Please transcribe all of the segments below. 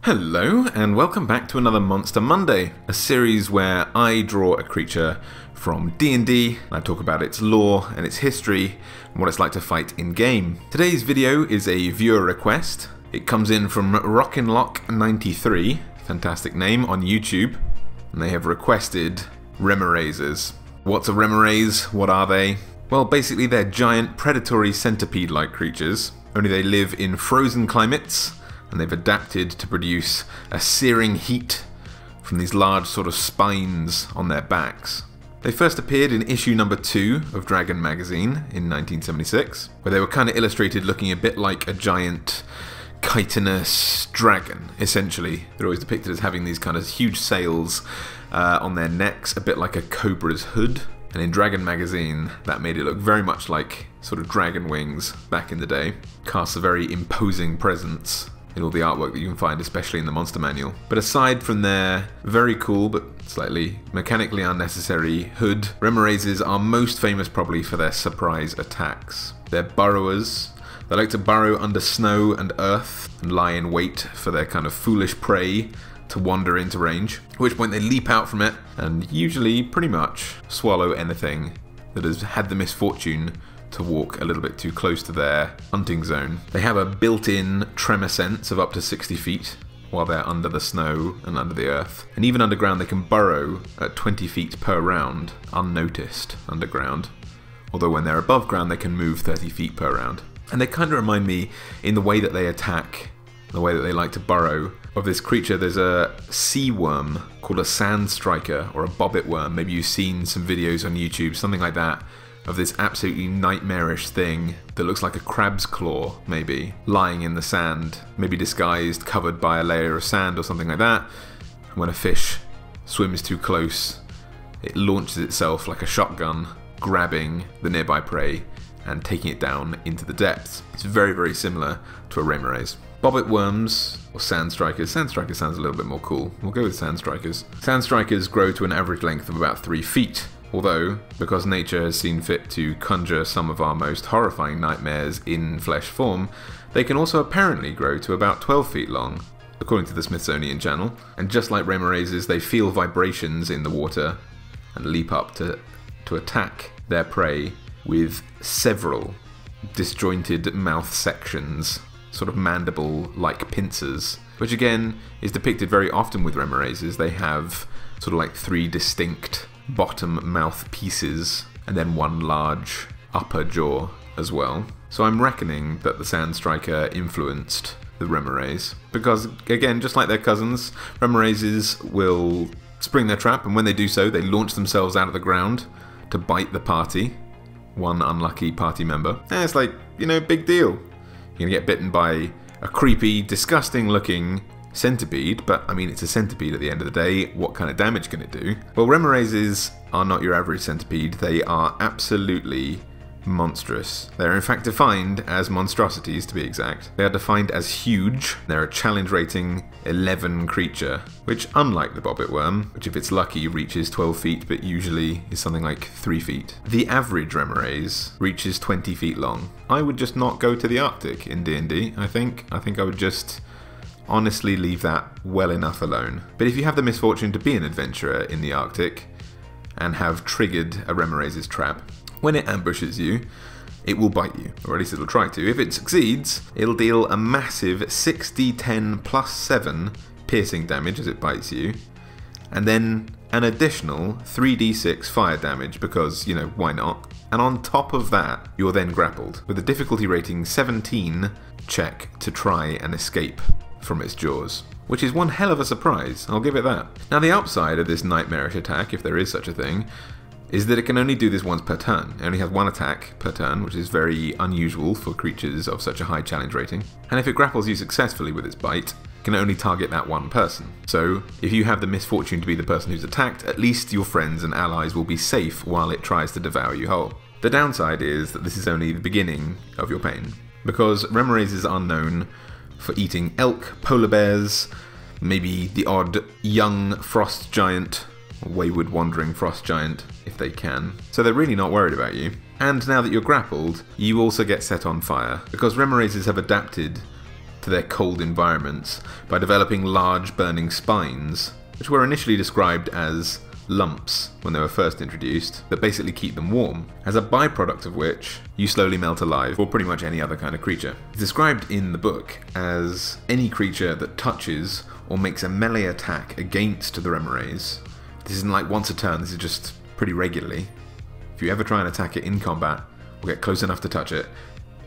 Hello, and welcome back to another Monster Monday, a series where I draw a creature from D&D, and I talk about its lore and its history, and what it's like to fight in-game. Today's video is a viewer request. It comes in from Rockinlock93, fantastic name, on YouTube, and they have requested Remorhazes. What's a Remorhaz? What are they? Well, basically they're giant predatory centipede-like creatures, only they live in frozen climates, and they've adapted to produce a searing heat from these large sort of spines on their backs. They first appeared in issue number 2 of Dragon magazine in 1976, where they were kind of illustrated looking a bit like a giant chitinous dragon, essentially. They're always depicted as having these kind of huge sails on their necks, a bit like a cobra's hood. And in Dragon magazine, that made it look very much like sort of dragon wings back in the day. Casts a very imposing presence in all the artwork that you can find, especially in the Monster Manual. But aside from their very cool but slightly mechanically unnecessary hood, Remorhazes are most famous probably for their surprise attacks. They're burrowers. They like to burrow under snow and earth and lie in wait for their kind of foolish prey to wander into range, at which point they leap out from it and usually pretty much swallow anything that has had the misfortune to walk a little bit too close to their hunting zone. They have a built-in tremor sense of up to 60 feet while they're under the snow and under the earth. And even underground they can burrow at 20 feet per round, unnoticed underground. Although when they're above ground they can move 30 feet per round. And they kind of remind me, in the way that they attack, the way that they like to burrow, of this creature. There's a sea worm called a sand striker, or a bobbit worm. Maybe you've seen some videos on YouTube, something like that, of this absolutely nightmarish thing that looks like a crab's claw, maybe, lying in the sand, maybe disguised, covered by a layer of sand or something like that. When a fish swims too close, it launches itself like a shotgun, grabbing the nearby prey and taking it down into the depths. It's very, very similar to a Remorhaz. Bobbit worms, or sand strikers. Sand strikers sounds a little bit more cool. We'll go with sand strikers. Sand strikers grow to an average length of about 3 feet. Although, because nature has seen fit to conjure some of our most horrifying nightmares in flesh form, they can also apparently grow to about 12 feet long, according to the Smithsonian Channel. And just like Remorhazes, they feel vibrations in the water and leap up to attack their prey with several disjointed mouth sections, sort of mandible-like pincers, which again is depicted very often with Remorhazes. They have sort of like 3 distinct bottom mouth pieces and then 1 large upper jaw as well. So I'm reckoning that the Sand Striker influenced the Remorhaz, because again, just like their cousins, Remorhazes will spring their trap, and when they do so, they launch themselves out of the ground to bite the party, one unlucky party member. And it's like, you know, big deal. You're gonna get bitten by a creepy, disgusting looking centipede, but I mean, it's a centipede at the end of the day. What kind of damage can it do? Well, Remorhazes are not your average centipede. They are absolutely monstrous. They're in fact defined as monstrosities, to be exact. They are defined as huge. They're a challenge rating 11 creature, which, unlike the bobbit worm, which if it's lucky reaches 12 feet but usually is something like 3 feet, the average Remorhaz reaches 20 feet long. I would just not go to the Arctic in D&D, I think. I would just honestly leave that well enough alone. But if you have the misfortune to be an adventurer in the Arctic and have triggered a Remorhaz's trap, when it ambushes you, it will bite you, or at least it'll try to. If it succeeds, it'll deal a massive 6d10 plus 7 piercing damage as it bites you, and then an additional 3d6 fire damage, because, you know, why not? And on top of that, you're then grappled, with a difficulty rating 17 check to try and escape from its jaws, which is one hell of a surprise, I'll give it that. Now, the upside of this nightmarish attack, if there is such a thing, is that it can only do this once per turn. It only has 1 attack per turn, which is very unusual for creatures of such a high challenge rating. And if it grapples you successfully with its bite, it can only target that one person. So, if you have the misfortune to be the person who's attacked, at least your friends and allies will be safe while it tries to devour you whole. The downside is that this is only the beginning of your pain, because Remorhazes are known for eating elk, polar bears, maybe the odd young frost giant, or wayward wandering frost giant, if they can. So they're really not worried about you. And now that you're grappled, you also get set on fire, because Remorhazes have adapted to their cold environments by developing large burning spines, which were initially described as lumps when they were first introduced, that basically keep them warm, as a byproduct of which you slowly melt alive, or pretty much any other kind of creature. It's described in the book as any creature that touches or makes a melee attack against the Remorhaz. This isn't like once a turn, this is just pretty regularly. If you ever try and attack it in combat, or get close enough to touch it,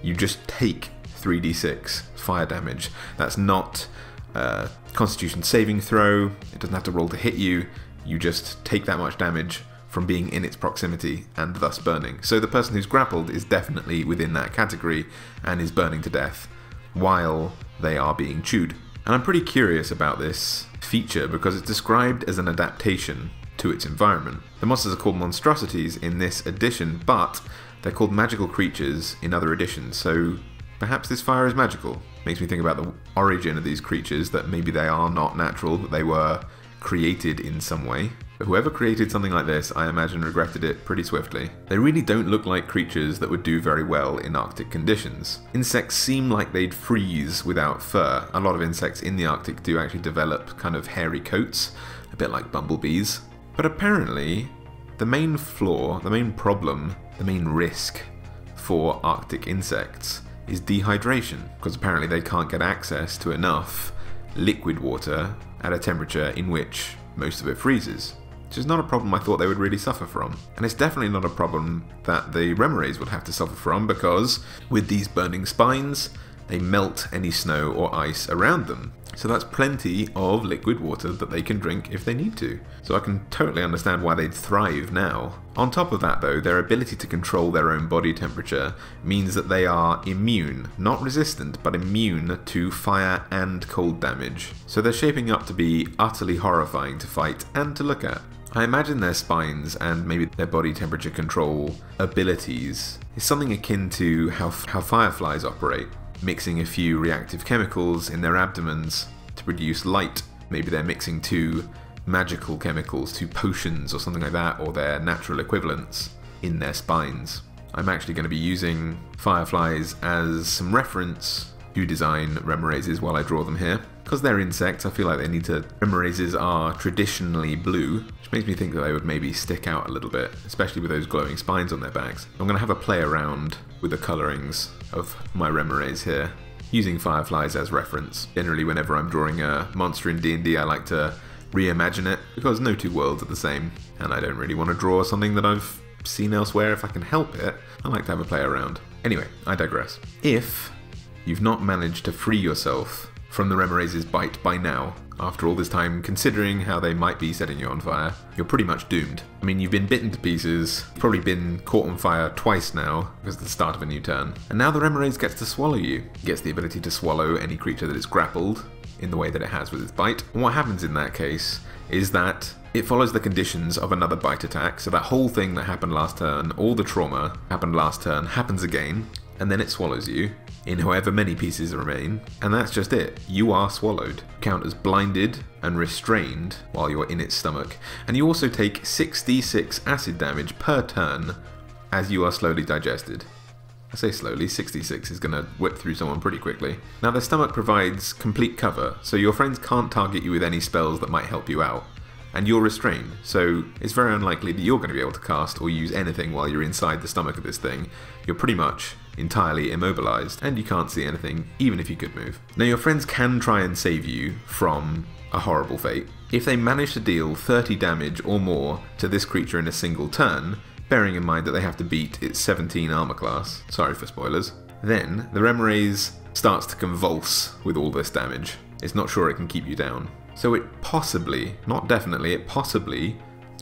you just take 3d6 fire damage. That's not a Constitution saving throw, it doesn't have to roll to hit you. You just take that much damage from being in its proximity and thus burning. So the person who's grappled is definitely within that category and is burning to death while they are being chewed. And I'm pretty curious about this feature because it's described as an adaptation to its environment. The monsters are called monstrosities in this edition, but they're called magical creatures in other editions, so perhaps this fire is magical. Makes me think about the origin of these creatures, that maybe they are not natural, that they were created in some way. But whoever created something like this, I imagine, regretted it pretty swiftly. They really don't look like creatures that would do very well in Arctic conditions. Insects seem like they'd freeze without fur. A lot of insects in the Arctic do actually develop kind of hairy coats, a bit like bumblebees. But apparently, the main flaw, the main problem, the main risk for Arctic insects is dehydration, because apparently they can't get access to enough liquid water at a temperature in which most of it freezes, which is not a problem I thought they would really suffer from. And it's definitely not a problem that the Remorhaz would have to suffer from, because with these burning spines, they melt any snow or ice around them. So that's plenty of liquid water that they can drink if they need to. So I can totally understand why they'd thrive now. On top of that though, their ability to control their own body temperature means that they are immune, not resistant, but immune to fire and cold damage. So they're shaping up to be utterly horrifying to fight and to look at. I imagine their spines and maybe their body temperature control abilities is something akin to how fireflies operate, mixing a few reactive chemicals in their abdomens to produce light. Maybe they're mixing two magical chemicals, two potions or something like that, or their natural equivalents in their spines. I'm actually going to be using fireflies as some reference to design Remorhazes while I draw them here. Because they're insects, I feel like they need to... Remorhazes are traditionally blue, which makes me think that they would maybe stick out a little bit, especially with those glowing spines on their backs. I'm going to have a play around with the colorings of my Remorhaz here, using fireflies as reference. Generally, whenever I'm drawing a monster in D&D, I like to reimagine it, because no two worlds are the same, and I don't really want to draw something that I've seen elsewhere if I can help it. I like to have a play around. Anyway, I digress. If you've not managed to free yourself from the Remorhaz's bite by now, after all this time considering how they might be setting you on fire, you're pretty much doomed. I mean, you've been bitten to pieces, you've probably been caught on fire twice now, because it's the start of a new turn, and now the Remorhaz gets to swallow you. It gets the ability to swallow any creature that is grappled, in the way that it has with its bite. And what happens in that case is that it follows the conditions of another bite attack, so that whole thing that happened last turn, all the trauma happened last turn, happens again, and then it swallows you in however many pieces remain, and that's just it. You are swallowed. Count as blinded and restrained while you're in its stomach, and you also take 6d6 acid damage per turn as you are slowly digested. I say slowly, 66 is going to whip through someone pretty quickly. Now their stomach provides complete cover, so your friends can't target you with any spells that might help you out. And you're restrained, so it's very unlikely that you're going to be able to cast or use anything while you're inside the stomach of this thing. You're pretty much entirely immobilized, and you can't see anything, even if you could move. Now your friends can try and save you from a horrible fate. If they manage to deal 30 damage or more to this creature in a single turn, bearing in mind that they have to beat its 17 armor class, sorry for spoilers, then the Remorhaz starts to convulse with all this damage. It's not sure it can keep you down. So it possibly, not definitely, it possibly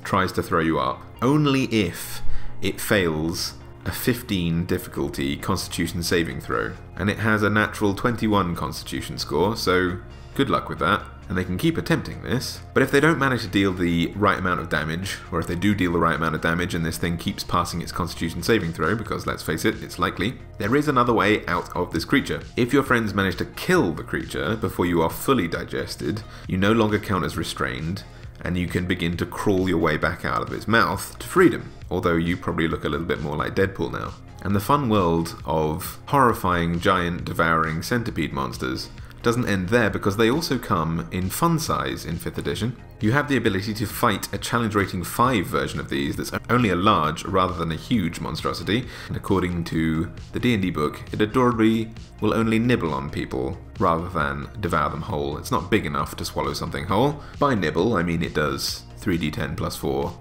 tries to throw you up, only if it fails a 15 difficulty Constitution saving throw. And it has a natural 21 Constitution score, so good luck with that. And they can keep attempting this, but if they don't manage to deal the right amount of damage, or if they do deal the right amount of damage and this thing keeps passing its Constitution saving throw, because let's face it, it's likely, there is another way out of this creature. If your friends manage to kill the creature before you are fully digested, you no longer count as restrained, and you can begin to crawl your way back out of its mouth to freedom, although you probably look a little bit more like Deadpool now. And the fun world of horrifying giant devouring centipede monsters doesn't end there, because they also come in fun size in 5th edition. You have the ability to fight a challenge rating 5 version of these that's only a large rather than a huge monstrosity, and according to the D&D book, it adorably will only nibble on people rather than devour them whole. It's not big enough to swallow something whole. By nibble, I mean it does 3d10 plus 4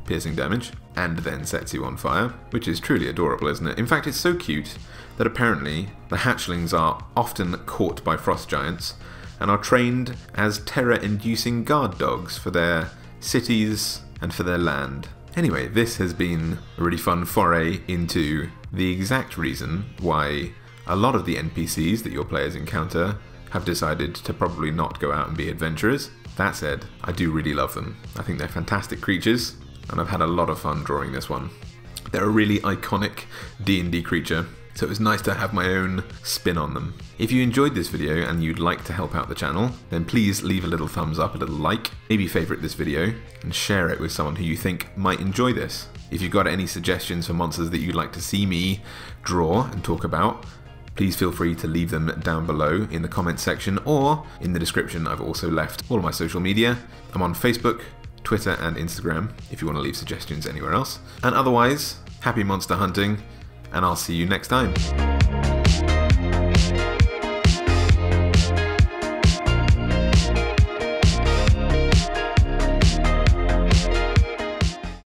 piercing damage, and then sets you on fire, which is truly adorable, isn't it? In fact, it's so cute that apparently the hatchlings are often caught by frost giants and are trained as terror-inducing guard dogs for their cities and for their land. Anyway, this has been a really fun foray into the exact reason why a lot of the NPCs that your players encounter have decided to probably not go out and be adventurers. That said, I do really love them. I think they're fantastic creatures, and I've had a lot of fun drawing this one. They're a really iconic D&D creature, so it was nice to have my own spin on them. If you enjoyed this video and you'd like to help out the channel, then please leave a little thumbs up, a little like, maybe favourite this video, and share it with someone who you think might enjoy this. If you've got any suggestions for monsters that you'd like to see me draw and talk about, please feel free to leave them down below in the comments section, or in the description I've also left all my social media. I'm on Facebook, Twitter and Instagram if you want to leave suggestions anywhere else. And otherwise, happy monster hunting, and I'll see you next time.